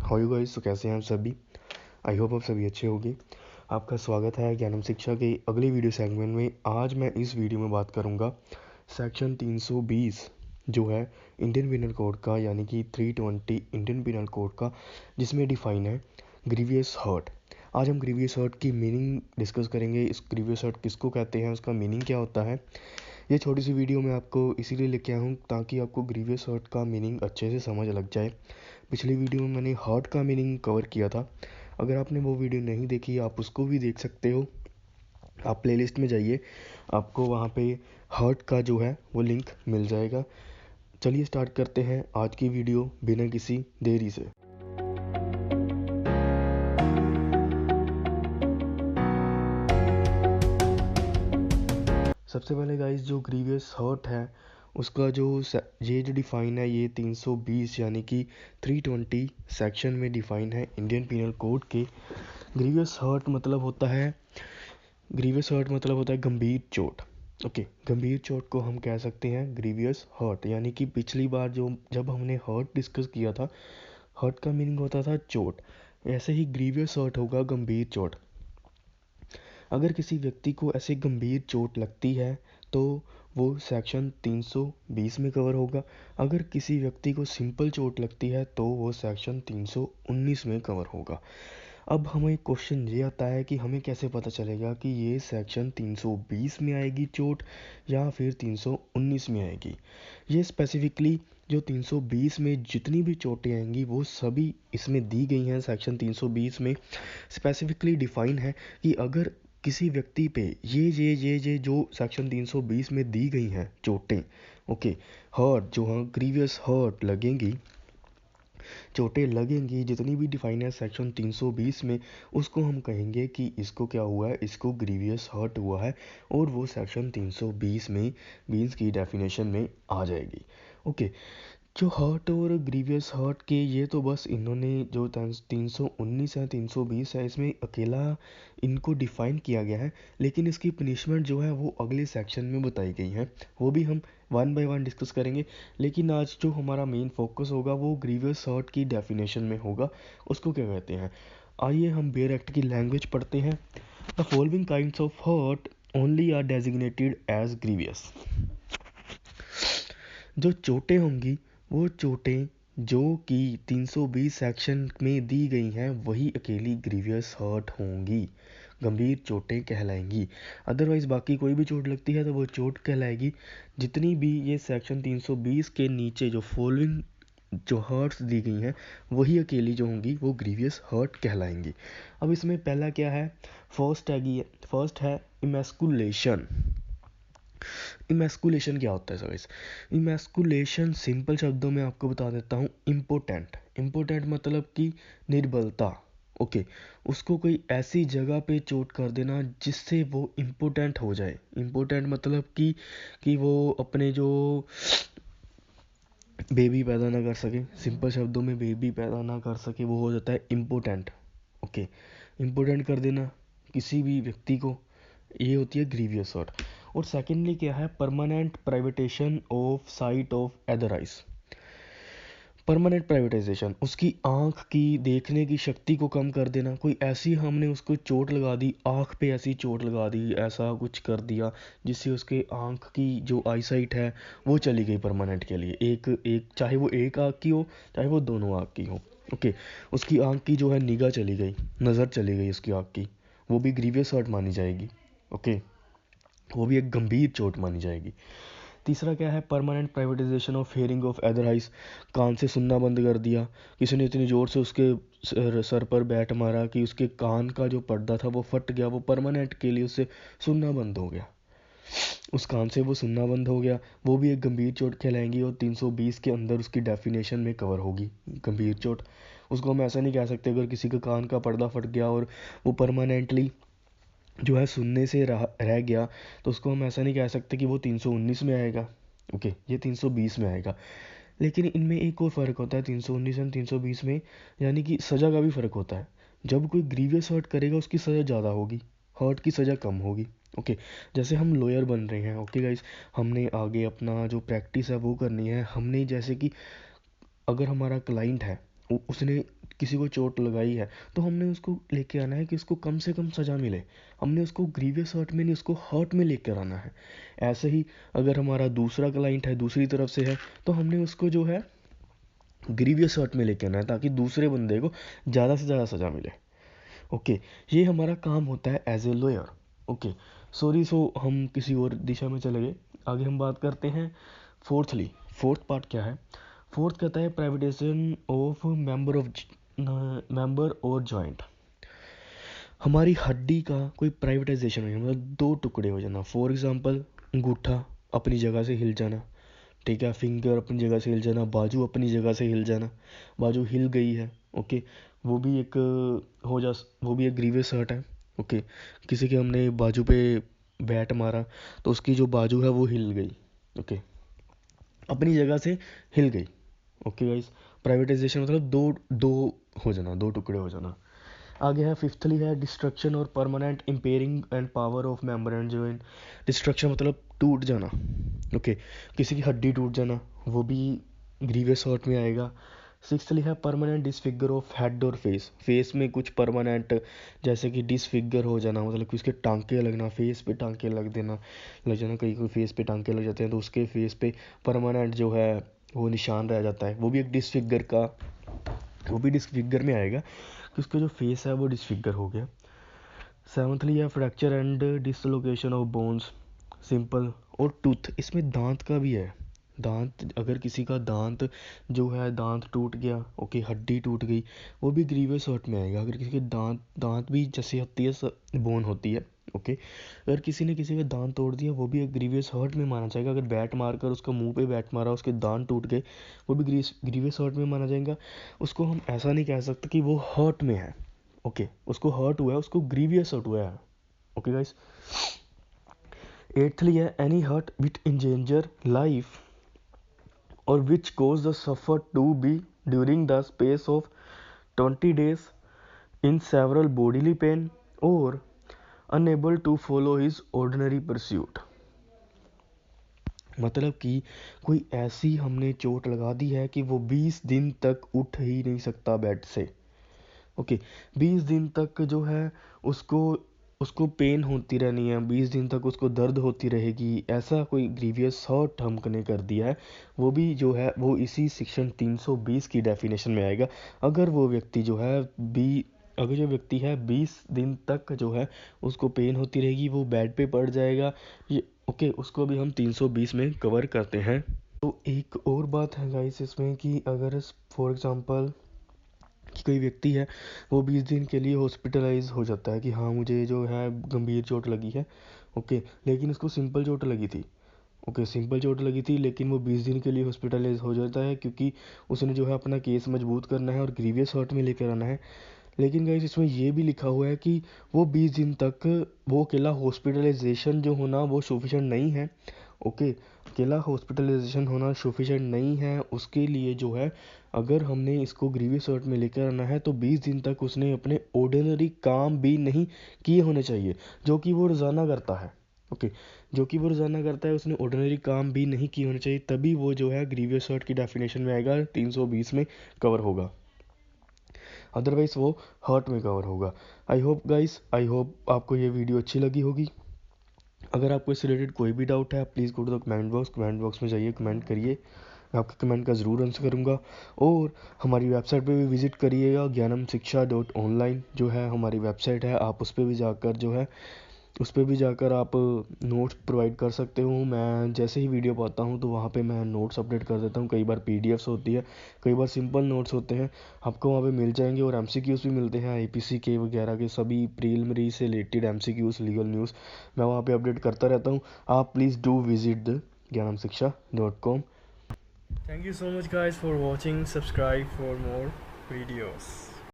How you guys. तो कैसे हैं आप सभी। आई होप आप सभी अच्छे होंगे। आपका स्वागत है ज्ञानम शिक्षा के अगले वीडियो सेगमेंट में। आज मैं इस वीडियो में बात करूंगा सेक्शन 320 जो है इंडियन पिनल कोड का, यानी कि 320 इंडियन पिनल कोड का, जिसमें डिफाइन है ग्रीवियस हर्ट। आज हम ग्रीवियस हर्ट की मीनिंग डिस्कस करेंगे। इस ग्रीवियस हर्ट किसको कहते हैं, उसका मीनिंग क्या होता है। ये छोटी सी वीडियो मैं आपको इसीलिए लेके आया हूँ ताकि आपको ग्रीवियस हर्ट का मीनिंग अच्छे से समझ लग जाए। पिछली वीडियो में मैंने हर्ट का मीनिंग कवर किया था। अगर आपने वो वीडियो नहीं देखी आप उसको भी देख सकते हो। आप प्लेलिस्ट में जाइए, आपको वहाँ पे हर्ट का जो है वो लिंक मिल जाएगा। चलिए स्टार्ट करते हैं आज की वीडियो बिना किसी देरी से। सबसे पहले गाइस, जो ग्रीवियस हर्ट है उसका ये जो डिफाइन है, ये 320 यानी कि 320 सेक्शन में डिफाइन है इंडियन पिनल कोड के। ग्रीवियस हर्ट मतलब होता है गंभीर चोट। ओके, गंभीर चोट को हम कह सकते हैं ग्रीवियस हर्ट। यानी कि पिछली बार जब हमने हर्ट डिस्कस किया था, हर्ट का मीनिंग होता था चोट, ऐसे ही ग्रीवियस हर्ट होगा गंभीर चोट। अगर किसी व्यक्ति को ऐसे गंभीर चोट लगती है तो वो सेक्शन 320 में कवर होगा। अगर किसी व्यक्ति को सिंपल चोट लगती है तो वो सेक्शन 319 में कवर होगा। अब हमें क्वेश्चन ये आता है कि हमें कैसे पता चलेगा कि ये सेक्शन 320 में आएगी चोट या फिर 319 में आएगी। ये स्पेसिफिकली जो 320 में जितनी भी चोटें आएंगी वो सभी इसमें दी गई हैं। सेक्शन 320 में स्पेसिफिकली डिफाइन है कि अगर किसी व्यक्ति पे ये जो सेक्शन 320 में दी गई हैं चोटें, ओके, हर्ट जो हाँ ग्रीवियस हर्ट लगेंगी, चोटें लगेंगी, जितनी भी डिफाइन है सेक्शन 320 में, उसको हम कहेंगे कि इसको क्या हुआ है, इसको ग्रीवियस हर्ट हुआ है, और वो सेक्शन 320 में मीन्स की डेफिनेशन में आ जाएगी। ओके, जो हर्ट और ग्रीवियस हर्ट के ये तो बस इन्होंने जो 319 है 320 है इसमें अकेला इनको डिफाइन किया गया है, लेकिन इसकी पनिशमेंट जो है वो अगले सेक्शन में बताई गई है। वो भी हम वन बाय वन डिस्कस करेंगे, लेकिन आज जो हमारा मेन फोकस होगा वो ग्रीवियस हर्ट की डेफिनेशन में होगा। उसको क्या कहते हैं, आइए हम बेयर एक्ट की लैंग्वेज पढ़ते हैं। The following kinds of hurt only are designated as grievous. जो चोटें होंगी वो चोटें जो कि 320 सेक्शन में दी गई हैं वही अकेली ग्रीवियस हर्ट होंगी, गंभीर चोटें कहलाएंगी। अदरवाइज बाकी कोई भी चोट लगती है तो वो चोट कहलाएगी। जितनी भी ये सेक्शन 320 के नीचे जो फॉलोइंग जो हर्ट्स दी गई हैं वही अकेली जो होंगी वो ग्रीवियस हर्ट कहलाएंगी। अब इसमें पहला क्या है, फर्स्ट है इमैस्कुलेशन। इमैस्कुलेशन क्या होता है सर? इमैस्कुलेशन सिंपल शब्दों में आपको बता देता हूँ, इम्पोर्टेंट मतलब कि निर्बलता। ओके, उसको कोई ऐसी जगह पे चोट कर देना जिससे वो इम्पोर्टेंट हो जाए। इम्पोर्टेंट मतलब कि वो अपने जो बेबी पैदा ना कर सके, सिंपल शब्दों में बेबी पैदा ना कर सके, वो हो जाता है इम्पोर्टेंट। ओके, इम्पोर्टेंट कर देना किसी भी व्यक्ति को, ये होती है ग्रीवियस हर्ट। और सेकेंडली क्या है, permanent privation of sight of other eyes. Permanent privatisation, उसकी आँख की देखने की शक्ति को कम कर देना। कोई ऐसी हमने उसको चोट लगा दी, आँख पे ऐसी चोट लगा दी, ऐसा कुछ कर दिया जिससे उसके आँख की जो आई साइट है वो चली गई परमानेंट के लिए। एक चाहे वो एक आँख की हो चाहे वो दोनों आँख की हो। ओके, उसकी आँख की जो है निगाह चली गई, नज़र चली गई उसकी आँख की, वो भी ग्रीवियस हर्ट मानी जाएगी। ओके, वो भी एक गंभीर चोट मानी जाएगी। तीसरा क्या है, permanent privatisation of hearing of other eyes. कान से सुनना बंद कर दिया, किसी ने इतनी ज़ोर से उसके सर पर बैट मारा कि उसके कान का जो पर्दा था वो फट गया, वो परमानेंट के लिए उससे सुनना बंद हो गया, उस कान से वो सुनना बंद हो गया, वो भी एक गंभीर चोट कहलाएंगी और 320 के अंदर उसकी डेफिनेशन में कवर होगी गंभीर चोट। उसको हम ऐसा नहीं कह सकते अगर किसी का कान का पर्दा फट गया और वो परमानेंटली जो है सुनने से रह गया तो उसको हम ऐसा नहीं कह सकते कि वो 319 में आएगा। ओके, ये 320 में आएगा। लेकिन इनमें एक और फ़र्क होता है 319 और 320 में, यानी कि सज़ा का भी फ़र्क होता है। जब कोई ग्रीवियस हर्ट करेगा उसकी सज़ा ज़्यादा होगी, हर्ट की सज़ा कम होगी। ओके, जैसे हम लॉयर बन रहे हैं, ओके गाइस, हमने आगे अपना जो प्रैक्टिस है वो करनी है। हमने जैसे कि अगर हमारा क्लाइंट है उसने किसी को चोट लगाई है तो हमने उसको लेके आना है कि उसको कम से कम सज़ा मिले। हमने उसको ग्रीवियस हर्ट में नहीं, उसको हर्ट में लेकर आना है। ऐसे ही अगर हमारा दूसरा क्लाइंट है, दूसरी तरफ से है, तो हमने उसको जो है ग्रीवियस हर्ट में लेके आना है ताकि दूसरे बंदे को ज़्यादा से ज़्यादा सज़ा मिले। ओके, ये हमारा काम होता है as a lawyer. Okay, sorry, हम किसी और दिशा में चले गए। आगे हम बात करते हैं फोर्थली। फोर्थ पार्ट क्या है? फोर्थ कहता है प्राइवेटाइजेशन ऑफ मेंबर और जॉइंट। हमारी हड्डी का कोई प्राइवेटाइजेशन हो जाना, मतलब दो टुकड़े हो जाना। फॉर एग्जांपल, अंगूठा अपनी जगह से हिल जाना, ठीक है, फिंगर अपनी जगह से हिल जाना, बाजू अपनी जगह से हिल जाना, बाजू हिल गई है, ओके, वो भी एक वो भी एक ग्रीवियस हर्ट है। ओके, किसी के हमने बाजू पे बैट मारा तो उसकी जो बाजू है वो हिल गई, ओके, अपनी जगह से हिल गई। ओके गाइस, प्राइवेटाइजेशन मतलब दो दो हो जाना, दो टुकड़े हो जाना। आगे है फिफ्थली है डिस्ट्रक्शन और permanent impairing and power of member and joint. Destruction मतलब टूट जाना, ओके, किसी की हड्डी टूट जाना, वो भी ग्रीवियस हर्ट में आएगा। सिक्सथली है परमानेंट डिसफिगर ऑफ हेड और फेस। फेस में कुछ परमानेंट, जैसे कि डिसफिगर हो जाना, मतलब कि उसके टांके लगना, फेस पे टांके लग जाना। कहीं कोई फेस पे टांके लग जाते हैं तो उसके फेस पे परमानेंट जो है वो निशान रह जाता है, वो भी एक डिसफिगर का, वो भी डिसफिगर में आएगा कि उसका जो फेस है वो डिसफिगर हो गया। सेवंथली है fracture and dislocation of bones, simple. और टूथ, इसमें दांत का भी है। दांत, अगर किसी का दांत जो है दांत टूट गया, ओके, हड्डी टूट गई, वो भी ग्रीवियस हर्ट में आएगा। अगर किसी के दांत भी जैसे होती है, बोन होती है, ओके, अगर किसी ने किसी का दांत तोड़ दिया वो भी एक ग्रीवियस हर्ट में माना जाएगा। अगर बैट मारकर उसका मुंह पे बैट मारा, उसके दांत टूट गए, वो भी ग्रीवियस हर्ट में माना जाएगा। उसको हम ऐसा नहीं कह सकते कि वो हर्ट में है, ओके, उसको हर्ट हुआ है, उसको ग्रीवियस हर्ट हुआ है। ओके गाइस, एट्थली है any hurt which endanger life or which cause the sufferer to be during the space of 20 days in several bodily pain or unable to follow his ordinary pursuit। मतलब कि कोई ऐसी हमने चोट लगा दी है कि वो 20 दिन तक उठ ही नहीं सकता बेड से, ओके, 20 दिन तक जो है उसको उसको पेन होती रहनी है, 20 दिन तक उसको दर्द होती रहेगी, ऐसा कोई ग्रीवियस हर्ट हमने कर दिया है, वो भी जो है वो इसी सेक्शन 320 की डेफिनेशन में आएगा। अगर वो व्यक्ति जो है अगर जो व्यक्ति है 20 दिन तक जो है उसको पेन होती रहेगी, वो बेड पे पड़ जाएगा, ये ओके, उसको भी हम 320 में कवर करते हैं। तो एक और बात है गाइस इसमें कि अगर फॉर एग्जांपल कि कोई व्यक्ति है वो 20 दिन के लिए हॉस्पिटलाइज हो जाता है कि हाँ मुझे जो है गंभीर चोट लगी है, ओके, लेकिन उसको सिंपल चोट लगी थी, ओके, सिंपल चोट लगी थी, लेकिन वो 20 दिन के लिए हॉस्पिटलाइज हो जाता है क्योंकि उसने जो है अपना केस मजबूत करना है और ग्रीवियस हर्ट में लेकर आना है। लेकिन गाइस इसमें ये भी लिखा हुआ है कि वो 20 दिन तक वो अकेला हॉस्पिटलाइजेशन जो होना वो सफिशेंट नहीं है, ओके, अकेला हॉस्पिटलाइजेशन होना सफिशेंट नहीं है। उसके लिए जो है अगर हमने इसको ग्रीवियस हर्ट में लेकर आना है तो 20 दिन तक उसने अपने ऑर्डिनरी काम भी नहीं किए होने चाहिए, जो कि वो रोज़ाना करता है, ओके, जो कि वो रोज़ाना करता है, उसने ऑर्डिनरी काम भी नहीं किए होने चाहिए, तभी वो जो है ग्रीवियस हर्ट की डेफिनेशन में आएगा, 320 में कवर होगा, अदरवाइज वो हर्ट में कवर होगा। आई होप आपको ये वीडियो अच्छी लगी होगी। अगर आपको इससे रिलेटेड कोई भी डाउट है, please go to the comment box में जाइए, कमेंट करिए, मैं आपके कमेंट का ज़रूर आंसर करूँगा। और हमारी वेबसाइट पे भी विज़िट करिएगा, ज्ञानम शिक्षा .online जो है हमारी वेबसाइट है, आप उस पर भी जाकर जो है उस पर भी जाकर आप नोट्स प्रोवाइड कर सकते हो। मैं जैसे ही वीडियो पाता हूँ तो वहाँ पे मैं नोट्स अपडेट कर देता हूँ, कई बार पीडीएफ्स होती है, कई बार सिंपल नोट्स होते हैं, आपको वहाँ पे मिल जाएंगे। और एमसीक्यूज़ भी मिलते हैं, आईपीसी के वगैरह के सभी प्रीलिमिनरी से रिलेटेड एमसीक्यूज़, लीगल न्यूज़ मैं वहाँ पे अपडेट करता रहता हूँ। आप प्लीज़ डू विजिट द ज्ञानमशिक्षा.com। Thank you so much guys for watching. Subscribe for more videos.